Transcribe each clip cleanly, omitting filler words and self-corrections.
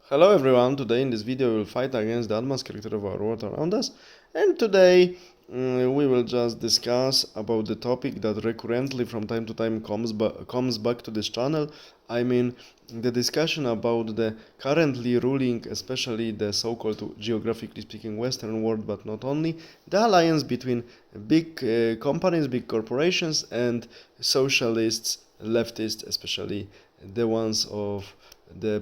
Hello everyone, today in this video we will fight against the advanced character of our world around us, and today we will just discuss about the topic that recurrently from time to time comes back to this channel. I mean the discussion about the currently ruling, especially the so-called geographically speaking Western world, but not only, the alliance between big companies, big corporations and socialists, leftists, especially the ones of the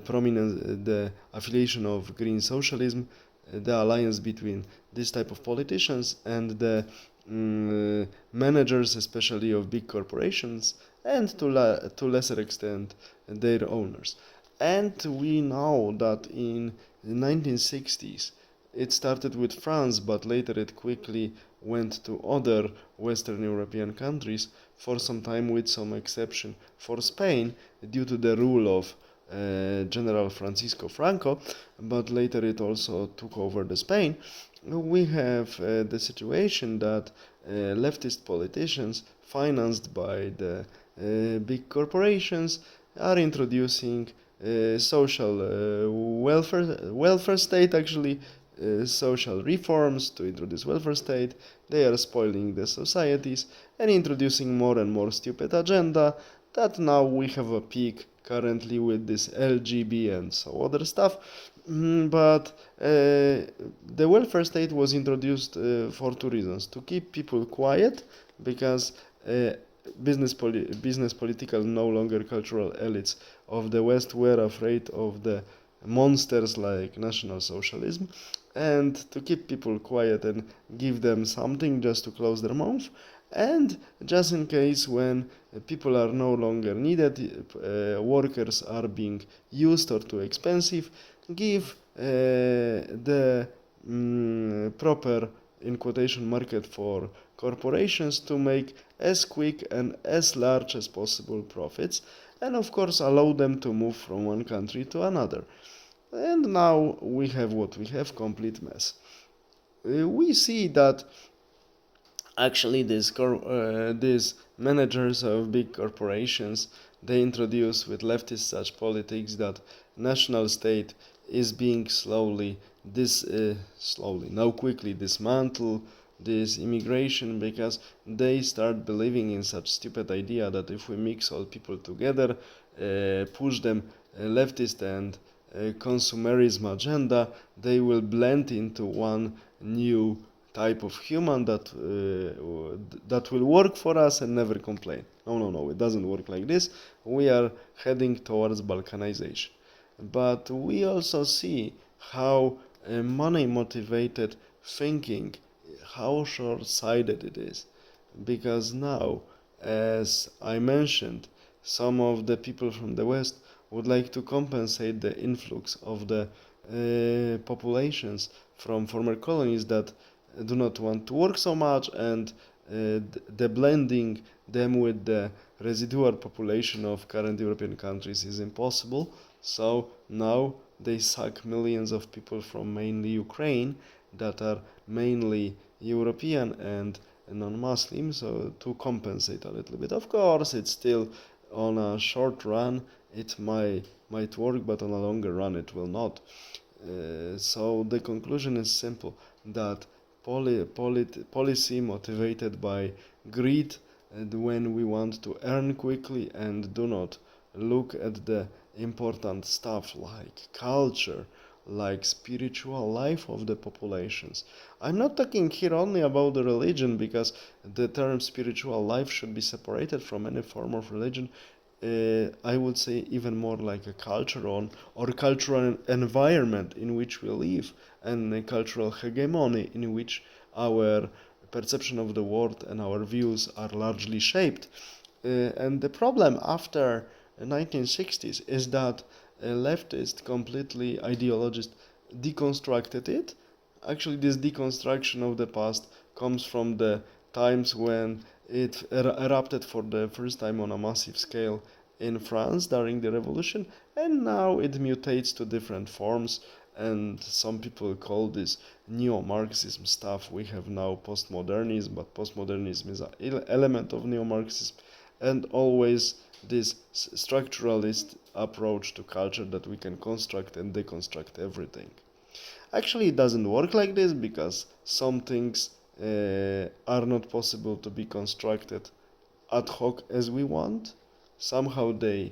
affiliation of green socialism, the alliance between this type of politicians and the managers, especially of big corporations, and to lesser extent their owners. And we know that in the 1960s it started with France, but later it quickly went to other Western European countries for some time, with some exception for Spain, due to the rule of General Francisco Franco, but later it also took over the Spain. We have the situation that leftist politicians, financed by the big corporations, are introducing social welfare state, actually social reforms to introduce welfare state. They are spoiling the societies and introducing more and more stupid agenda, that now we have a peak currently with this LGB and so other stuff. But the welfare state was introduced for two reasons: to keep people quiet, because business political, no longer cultural elites of the West were afraid of the monsters like National Socialism, and to keep people quiet and give them something just to close their mouth, and just in case when people are no longer needed, workers are being used or too expensive, give the proper, in quotation market, for corporations to make as quick and as large as possible profits, and of course allow them to move from one country to another. And now we have what we have: complete mess. We see that actually these managers of big corporations, they introduce with leftist such politics that national state is being now quickly dismantled this immigration, because they start believing in such stupid idea that if we mix all people together, push them leftist and consumerism agenda, they will blend into one new type of human that will work for us and never complain. No, it doesn't work like this. We are heading towards balkanization. But we also see how money motivated thinking, how short-sighted it is, because now, as I mentioned, some of the people from the West would like to compensate the influx of the populations from former colonies that do not want to work so much, and the blending them with the residual population of current European countries is impossible. So now they suck millions of people from mainly Ukraine, that are mainly European and non-Muslim, so to compensate a little bit. Of course, it's still on a short run, it might work, but on a longer run it will not. So the conclusion is simple, that policy motivated by greed, and when we want to earn quickly and do not look at the important stuff like culture, like spiritual life of the populations. I'm not talking here only about the religion, because the term spiritual life should be separated from any form of religion. I would say even more like a cultural or cultural environment in which we live, and a cultural hegemony in which our perception of the world and our views are largely shaped. And the problem after 1960s is that leftist, completely ideologist, deconstructed it. Actually, this deconstruction of the past comes from the times when it erupted for the first time on a massive scale in France during the revolution, and now it mutates to different forms, and some people call this neo-Marxism stuff. We have now postmodernism, but postmodernism is an element of neo-Marxism, and always this structuralist approach to culture that we can construct and deconstruct everything. Actually, it doesn't work like this because some things are not possible to be constructed ad hoc as we want. Somehow these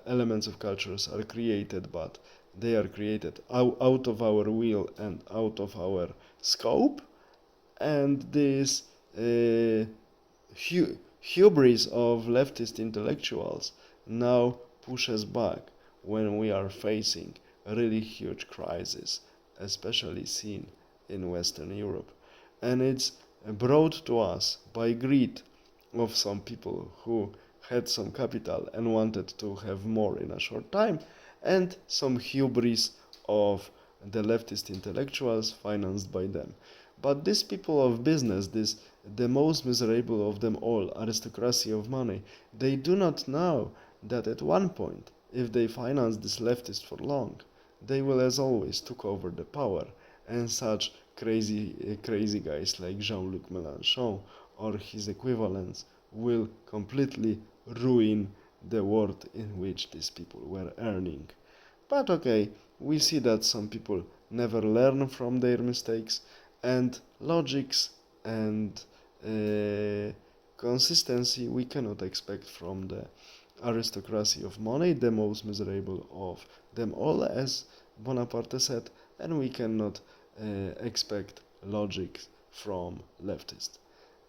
elements of cultures are created, but they are created out of our will and out of our scope. And this hubris of leftist intellectuals now pushes back when we are facing a really huge crisis, especially seen in Western Europe. And it's brought to us by greed of some people who had some capital and wanted to have more in a short time, and some hubris of the leftist intellectuals financed by them. But these people of business, the most miserable of them all, aristocracy of money, they do not know that at one point, if they finance this leftist for long, they will, as always, took over the power, and such crazy guys like Jean-Luc Mélenchon or his equivalents will completely ruin the world in which these people were earning. But okay, we see that some people never learn from their mistakes, and logics and consistency we cannot expect from the aristocracy of money, the most miserable of them all, as Bonaparte said, and we cannot expect logic from leftists.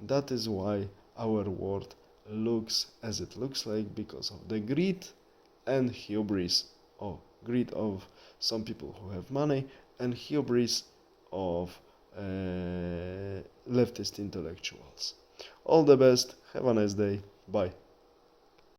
That is why our world looks as it looks like, because of the greed and hubris, or greed of some people who have money, and hubris of leftist intellectuals. All the best, have a nice day, bye.